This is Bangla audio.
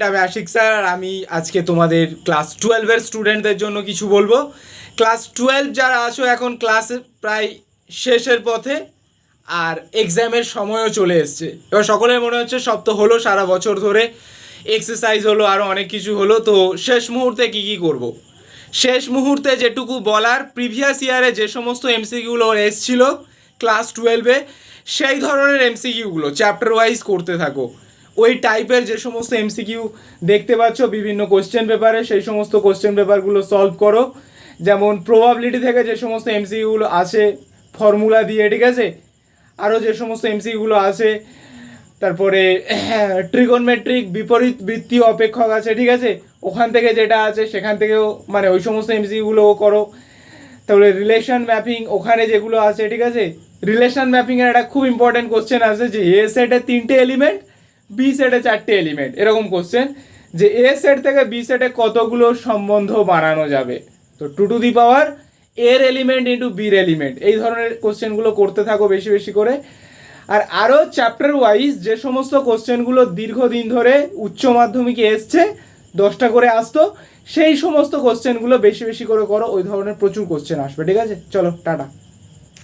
আমি আশিক স্যার। আমি আজকে তোমাদের ক্লাস 12-এর স্টুডেন্টদের জন্য কিছু বলবো। ক্লাস 12 যারা আছো এখন ক্লাসে প্রায় শেষের পথে, আর এক্সামের সময়ও চলে এসছে। এবার সকলের মনে হচ্ছে সব তো হলো, সারা বছর ধরে এক্সারসাইজ হলো, আরও অনেক কিছু হলো, তো শেষ মুহূর্তে কি করব। শেষ মুহূর্তে যেটুকু বলার, প্রিভিয়াস ইয়ারে যে সমস্ত এমসিকিউগুলো এসছিল ক্লাস 12-এ, সেই ধরনের এমসিকিউগুলো চ্যাপ্টার ওয়াইজ করতে থাকো। ওই টাইপের যে সমস্ত এমসিকিউ দেখতে পাচ্ছ বিভিন্ন কোশ্চেন পেপারে, সেই সমস্ত কোশ্চেন পেপারগুলো সলভ করো। যেমন প্রবাবিলিটি থেকে যে সমস্ত এমসিকিউগুলো আছে ফর্মুলা দিয়ে, ঠিক আছে, আরও যে সমস্ত এমসিকিউগুলো আছে, তারপরে ট্রিগোনমেট্রিক বিপরীত বৃত্তীয় অপেক্ষক আছে, ঠিক আছে, ওখান থেকে যেটা আছে সেখান থেকেও মানে ওই সমস্ত এমসিকিউগুলোও করো। তারপরে রিলেশন ম্যাপিং ওখানে যেগুলো আছে, ঠিক আছে, রিলেশন ম্যাপিংয়ের একটা খুব ইম্পর্টেন্ট কোশ্চেন আছে যে এ সেটে 3টে এলিমেন্ট, বি সেটে 4টে এলিমেন্ট, এরকম কোশ্চেন যে এ সেট থেকে বি সেটে কতগুলো সম্বন্ধ বানানো যাবে। তো 2 এর এলিমেন্ট ইন্টু বির এলিমেন্ট, এই ধরনের কোশ্চেনগুলো করতে থাকো বেশি বেশি করে। আর আরও চ্যাপ্টার ওয়াইজ যে সমস্ত কোশ্চেনগুলো দীর্ঘদিন ধরে উচ্চ মাধ্যমিকে এসছে, 10টা করে আসতো, সেই সমস্ত কোশ্চেনগুলো বেশি বেশি করে করো। ওই ধরনের প্রচুর কোশ্চেন আসবে, ঠিক আছে। চলো টাটা।